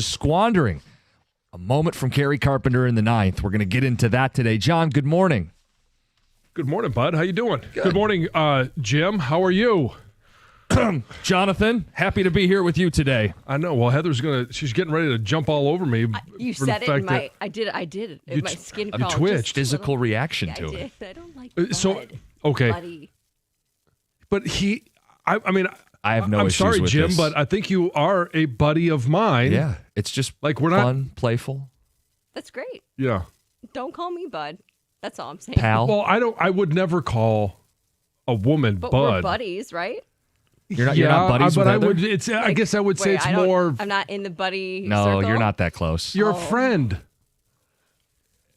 squandering a moment from Kerry Carpenter in the ninth. We're going to get into that today. John, good morning. Good morning, bud. How you doing? Good morning, Jim. How are you? Jonathan, happy to be here with you today. I know. Well, she's getting ready to jump all over me. You said it in my, I did it. My skin crawled. You twitched. Physical reaction to it. I don't like bud. So, okay. Buddy. But I have no I'm issues sorry, with Jim, this. but I think you are a buddy of mine. Yeah, it's just like we're fun, playful. That's great. Yeah. Don't call me bud. That's all I'm saying. Pal. Well, I would never call a woman but bud. We're buddies, right? You're not buddies with Heather? I guess I would say it's more. I'm not in the buddy No, circle? you're not that close. You're a friend.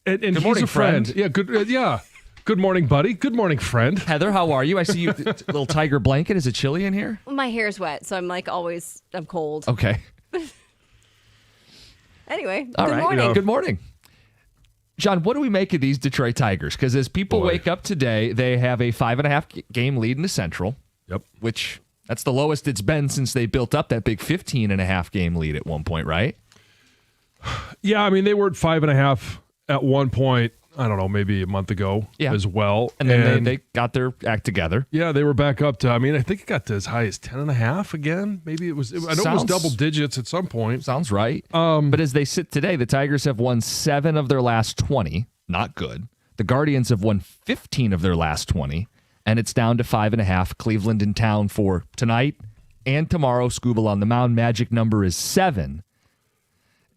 And good he's morning, a friend. friend. Yeah, good. Yeah. Good morning, buddy. Good morning, friend. Heather, how are you? I see you little tiger blanket. Is it chilly in here? Well, my hair's wet, so I'm I'm cold. Okay. Anyway, All good right. morning. Good morning. John, what do we make of these Detroit Tigers? Because as people wake up today, they have a 5.5 game lead in the Central. Yep. Which that's the lowest it's been since they built up that big 15.5 game lead at one point, right? Yeah, I mean, they were at 5.5 at one point, I don't know, maybe a month ago as well. And then they got their act together. Yeah, they were back up to, I think it got to as high as 10.5 again. Maybe it was, I know it was double digits at some point. Sounds right. But as they sit today, the Tigers have won 7 of their last 20. Not good. The Guardians have won 15 of their last 20. And it's down to 5.5. Cleveland in town for tonight and tomorrow. Scooble on the mound. Magic number is 7.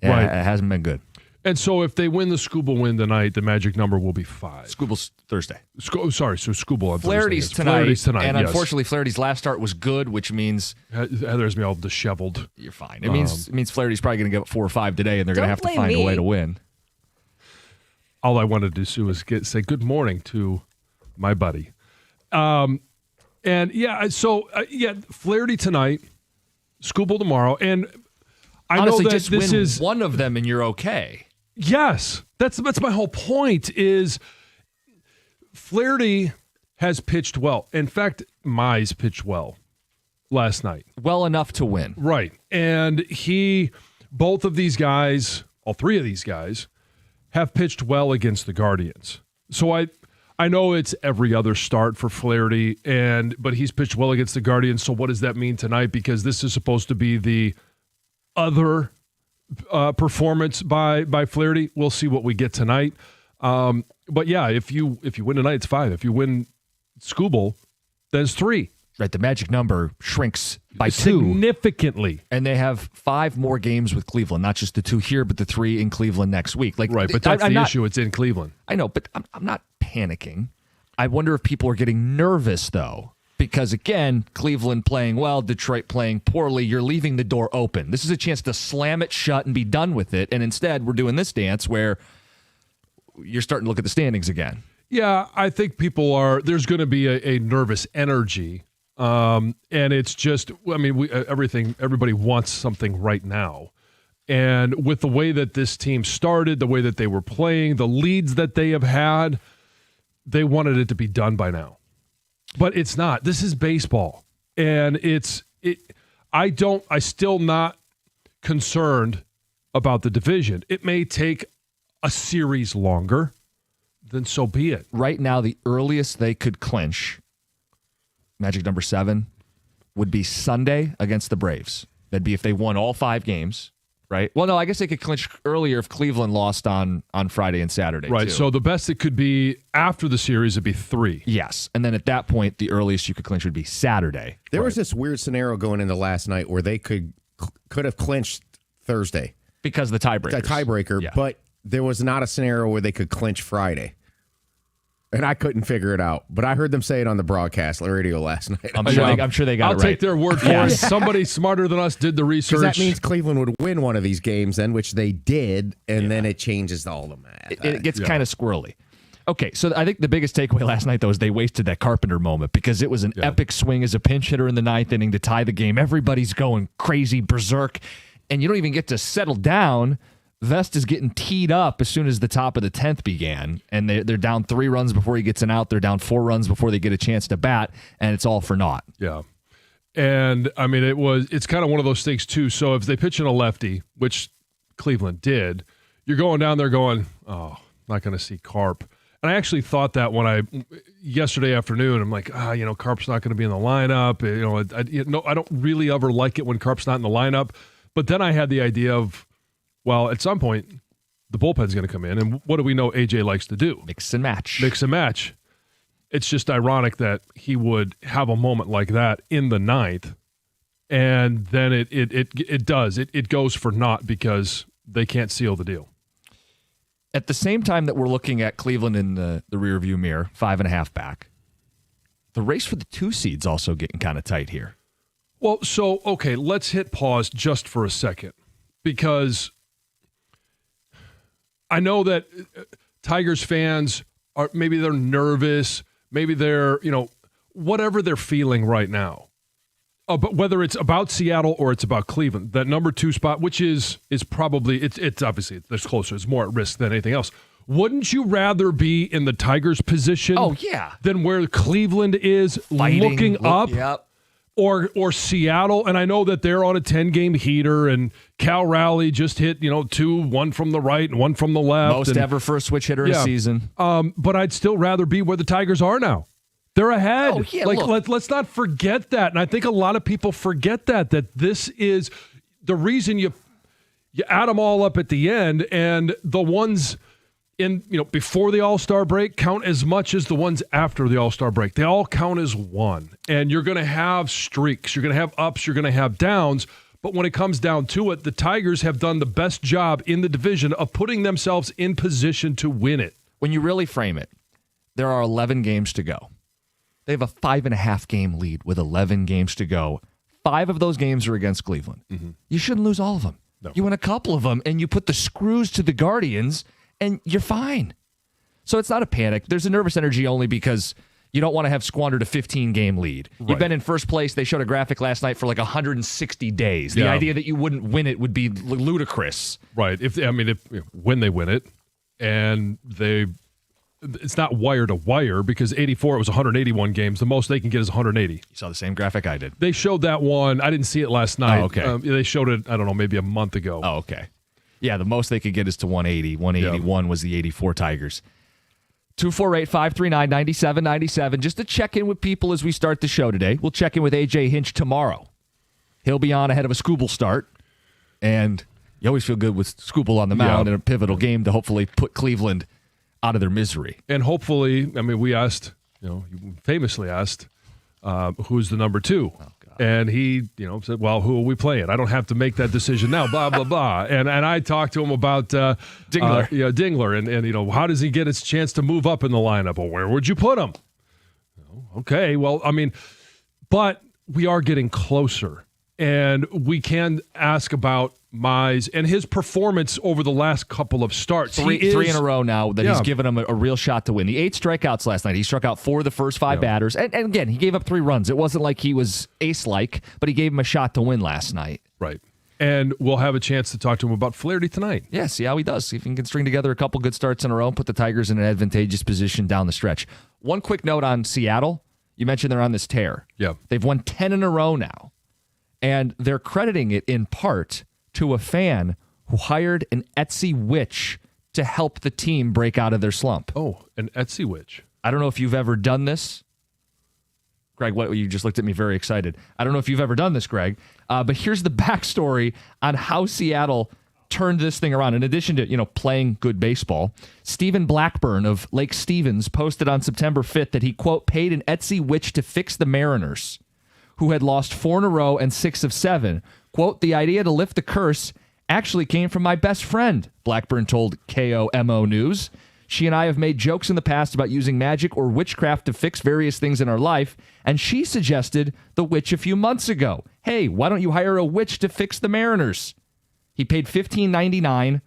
Right. It hasn't been good. And so if they win the Scooble win tonight, the magic number will be 5. Scooble's Thursday. So Scooble on Flaherty's Thursday. tonight. Flaherty's tonight, and yes. unfortunately, Flaherty's last start was good, which means Heather's me all disheveled. You're fine. It means Flaherty's probably going to get 4 or 5 today, and they're going to have to find a way to win. All I wanted to do was say good morning to my buddy. And Flaherty tonight, Scooble tomorrow, and I Honestly, know that just this win is one of them, and you're okay. Yes, that's my whole point. Is Flaherty has pitched well. In fact, Mize pitched well last night, well enough to win. Right, and both of these guys, all 3 of these guys, have pitched well against the Guardians. So I know it's every other start for Flaherty, but he's pitched well against the Guardians. So what does that mean tonight? Because this is supposed to be the other performance by Flaherty. We'll see what we get tonight. But yeah, if you win tonight, it's 5. If you win Scooble, then it's 3. Right, the magic number shrinks by 2 significantly, and they have 5 more games with Cleveland. Not just the 2 here, but the 3 in Cleveland next week. Right, but that's the issue. It's in Cleveland. I know, but I'm not panicking. I wonder if people are getting nervous though, because again, Cleveland playing well, Detroit playing poorly. You're leaving the door open. This is a chance to slam it shut and be done with it. And instead, we're doing this dance where you're starting to look at the standings again. Yeah, I think people are. There's going to be a nervous energy. And it's just, everybody wants something right now. And with the way that this team started, the way that they were playing, the leads that they have had, they wanted it to be done by now. But it's not. This is baseball. And I still not concerned about the division. It may take a series longer, then so be it. Right now, the earliest they could clinch magic number 7 would be Sunday against the Braves. That'd be if they won all 5 games, right? Well, no, I guess they could clinch earlier if Cleveland lost on Friday and Saturday, right, too. So the best it could be after the series would be 3. Yes, and then at that point, the earliest you could clinch would be Saturday. There was this weird scenario going into last night where they could have clinched Thursday. Because of the tiebreaker. The tiebreaker, yeah. But there was not a scenario where they could clinch Friday. And I couldn't figure it out, but I heard them say it on the broadcast radio last night. I'm sure they got I'll it right. take their word for it. Somebody smarter than us did the research. Because that means Cleveland would win one of these games then, which they did, and then it changes all the math. It gets kind of squirrely. Okay, so I think the biggest takeaway last night, though, is they wasted that Carpenter moment because it was an epic swing as a pinch hitter in the 9th inning to tie the game. Everybody's going crazy, berserk, and you don't even get to settle down. Vest is getting teed up as soon as the top of the 10th began, and they're down 3 runs before he gets an out. They're down 4 runs before they get a chance to bat, and it's all for naught. Yeah. And, I mean, it's kind of one of those things, too. So if they pitch in a lefty, which Cleveland did, you're going down there going, oh, not going to see Carp. And I actually thought that yesterday afternoon, I'm like, Carp's not going to be in the lineup. I don't really ever like it when Carp's not in the lineup. But then I had the idea of, well, at some point, the bullpen's going to come in. And what do we know AJ likes to do? Mix and match. Mix and match. It's just ironic that he would have a moment like that in the ninth. And then it goes for naught because they can't seal the deal. At the same time that we're looking at Cleveland in the rearview mirror, 5.5 back, the race for the 2 seed's also getting kind of tight here. Well, so, okay, let's hit pause just for a second because I know that Tigers fans maybe they're nervous, maybe they're, whatever they're feeling right now. But whether it's about Seattle or it's about Cleveland, that number 2 spot, which is probably, it's obviously, it's closer. It's more at risk than anything else. Wouldn't you rather be in the Tigers' position than where Cleveland is looking up? Yep. Or Seattle? And I know that they're on a 10-game heater, and Cal Raleigh just hit, 2, one from the right and one from the left. Most ever for a switch hitter in a season. But I'd still rather be where the Tigers are now. They're ahead. Oh, yeah, let's not forget that. And I think a lot of people forget that this is the reason you add them all up at the end, and the ones in before the All-Star break count as much as the ones after the All-Star break. They all count as one. And you're going to have streaks, you're going to have ups, you're going to have downs. But when it comes down to it, the Tigers have done the best job in the division of putting themselves in position to win it. When you really frame it, there are 11 games to go. They have a 5.5 game lead with 11 games to go. 5 of those games are against Cleveland. Mm-hmm. You shouldn't lose all of them. No. You win a couple of them, and you put the screws to the Guardians, and you're fine. So it's not a panic. There's a nervous energy only because you don't want to have squandered a 15-game lead. Right. You've been in first place. They showed a graphic last night for like 160 days. The idea that you wouldn't win it would be ludicrous. Right. When they win it, and it's not wire to wire because 84, it was 181 games. The most they can get is 180. You saw the same graphic I did. They showed that one. I didn't see it last night. Oh, okay. They showed it, I don't know, maybe a month ago. Oh, okay. Yeah, the most they could get is to 180. 181 was the 84 Tigers. 248-539-9797. Just to check in with people as we start the show today. We'll check in with A.J. Hinch tomorrow. He'll be on ahead of a Scooble start. And you always feel good with Scooble on the mound in a pivotal game to hopefully put Cleveland out of their misery. And hopefully, we asked, you famously asked, who's the number 2? Oh, and he, said, well, who are we playing? I don't have to make that decision now, blah, blah, blah. And I talked to him about Dingler. Dingler, and how does he get his chance to move up in the lineup? Well, where would you put him? Okay, well, but we are getting closer. And we can ask about Mize and his performance over the last couple of starts. Three in a row now that he's given him a real shot to win. The 8 strikeouts last night. He struck out 4 of the first 5 batters. And again, he gave up 3 runs. It wasn't like he was ace-like, but he gave him a shot to win last night. Right. And we'll have a chance to talk to him about Flaherty tonight. Yeah, see how he does. See if he can string together a couple good starts in a row and put the Tigers in an advantageous position down the stretch. One quick note on Seattle. You mentioned they're on this tear. Yeah. They've won 10 in a row now. And they're crediting it in part to a fan who hired an Etsy witch to help the team break out of their slump. Oh, an Etsy witch. I don't know if you've ever done this. Greg, you just looked at me very excited. I don't know if you've ever done this, Greg. But here's the backstory on how Seattle turned this thing around. In addition to, playing good baseball, Stephen Blackburn of Lake Stevens posted on September 5th that he, quote, paid an Etsy witch to fix the Mariners, who had lost 4 in a row and 6 of 7. Quote, the idea to lift the curse actually came from my best friend, Blackburn told KOMO News. She and I have made jokes in the past about using magic or witchcraft to fix various things in our life, and she suggested the witch a few months ago. Hey, why don't you hire a witch to fix the Mariners? He paid $15.99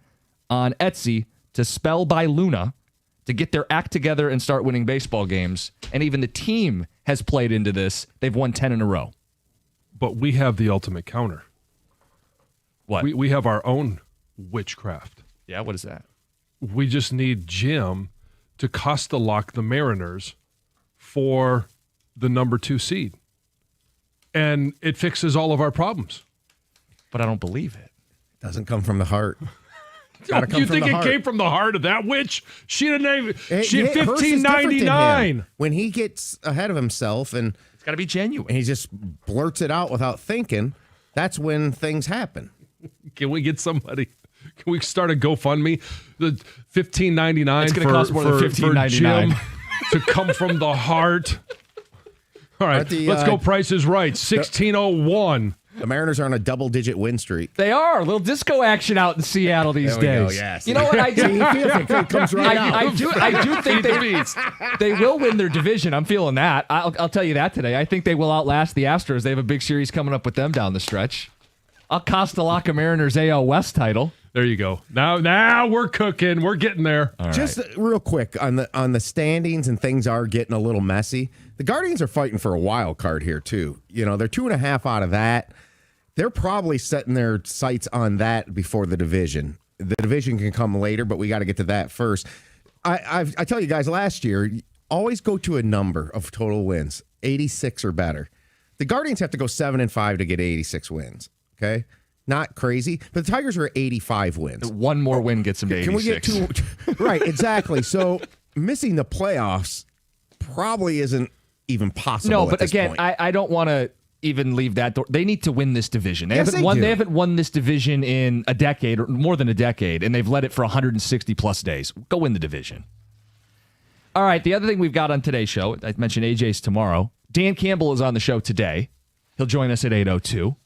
on Etsy to Spell by Luna to get their act together and start winning baseball games. And even the team has played into this. They've won 10 in a row. But we have the ultimate counter. What? We have our own witchcraft. Yeah, what is that? We just need Jim to Costa-lock the Mariners for the number 2 seed. and it fixes all of our problems. But I don't believe it. Doesn't come from the heart. You think it came from the heart of that witch? She didn't. She had hers is different than $15.99. him. When he gets ahead of himself and It's got to be genuine. he just blurts it out without thinking, that's when things happen. Can we get somebody? Can we start a GoFundMe? The $15.99. It's going to cost more than $15.99 Jim to come from the heart. All right, let's go. Price is Right. 1601. The Mariners are on a double-digit win streak. They are. A little disco action out in Seattle these days. Go, yes. You know what? I do. He feels it. It comes right out. I do think they will win their division. I'm feeling that. I'll tell you that today. I think they will outlast the Astros. They have a big series coming up with them down the stretch. I'll cost a lock of Mariners AL West title. There you go. Now we're cooking. We're getting there. All right. Just real quick on the standings, and things are getting a little messy. The Guardians are fighting for a wild card here too. You know, they're 2.5 out of that. They're probably setting their sights on that before the division. The division can come later, but we got to get to that first. I tell you guys, last year, always go to a number of total wins, 86 or better. The Guardians have to go 7-5 to get 86 wins. Okay, not crazy, but the Tigers are at 85 wins. One more win gets them to 86. Can we get two? Right, exactly. So missing the playoffs probably isn't even possible. No, but at this again, point. I don't want to even leave that door. They need to win this division. They Yes, haven't they won. do. They haven't won this division in a decade or more than a decade, and they've led it for 160 plus days. Go win the division. All right. The other thing we've got on today's show, I mentioned AJ's tomorrow. Dan Campbell is on the show today. He'll join us at 8:02,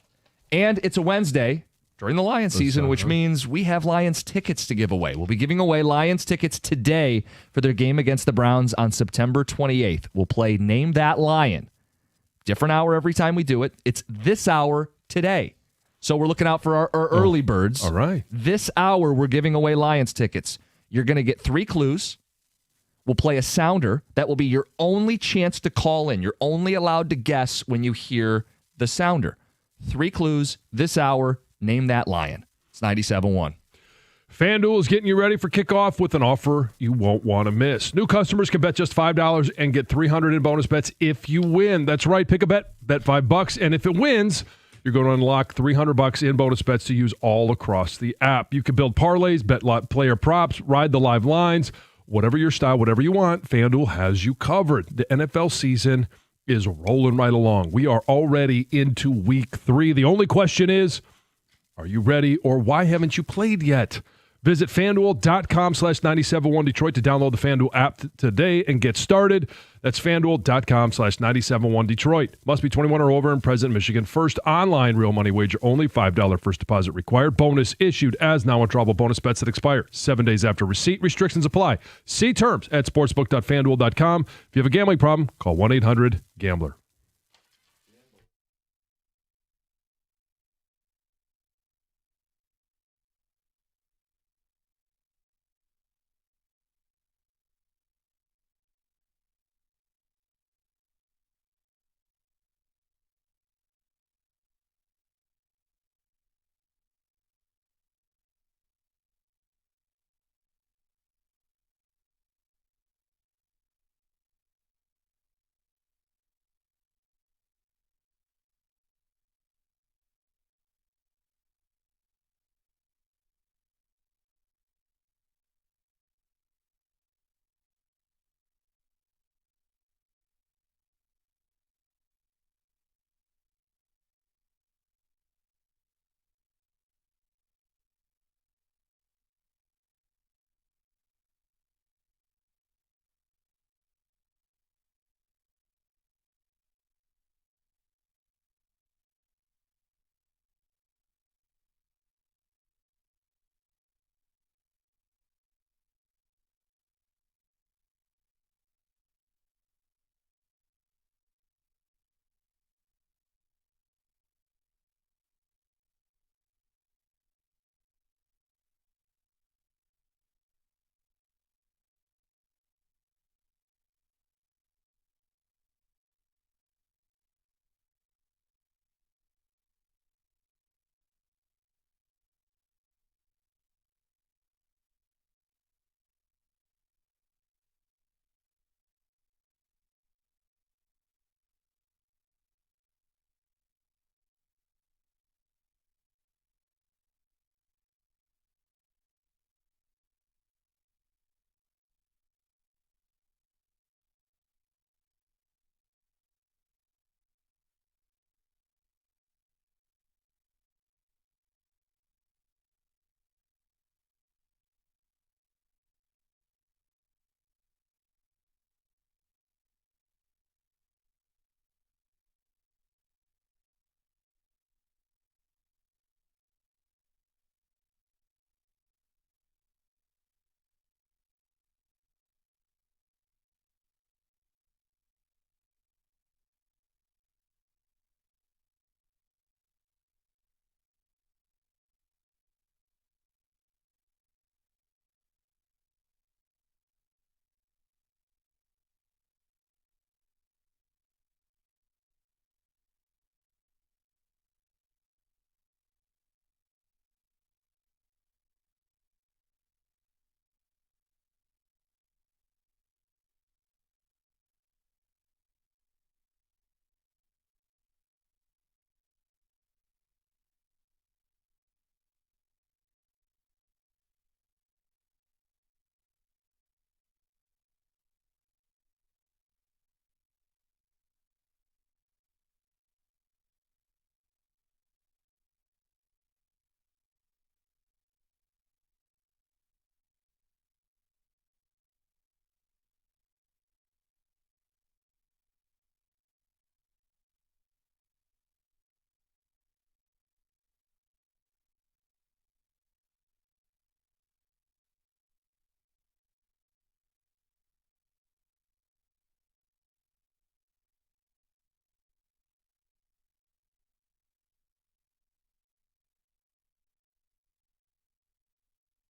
and it's a Wednesday during the Lions season, which means we have Lions tickets to give away. We'll be giving away Lions tickets today for their game against the Browns on September 28th. We'll play Name That Lion. Different hour every time we do it. It's this hour today. So we're looking out for our early birds. All right. This hour, we're giving away Lions tickets. You're going to get 3 clues. We'll play a sounder. That will be your only chance to call in. You're only allowed to guess when you hear the sounder. 3 clues this hour. Name That Lion. It's 97.1. FanDuel is getting you ready for kickoff with an offer you won't want to miss. New customers can bet just $5 and get $300 in bonus bets if you win. That's right. Pick a bet $5, and if it wins, you're going to unlock $300 in bonus bets to use all across the app. You can build parlays, bet player props, ride the live lines, whatever your style, whatever you want. FanDuel has you covered. The NFL season is rolling right along. We are already into week 3. The only question is, are you ready, or why haven't you played yet? Visit FanDuel.com/971 Detroit to download the FanDuel app today and get started. That's FanDuel.com/971 Detroit. Must be 21 or over and present in Michigan. First online real money wager only. $5 first deposit required. Bonus issued as non-withdrawable bonus bets that expire 7 days after receipt. Restrictions apply. See terms at sportsbook.fanduel.com. If you have a gambling problem, call 1-800-GAMBLER.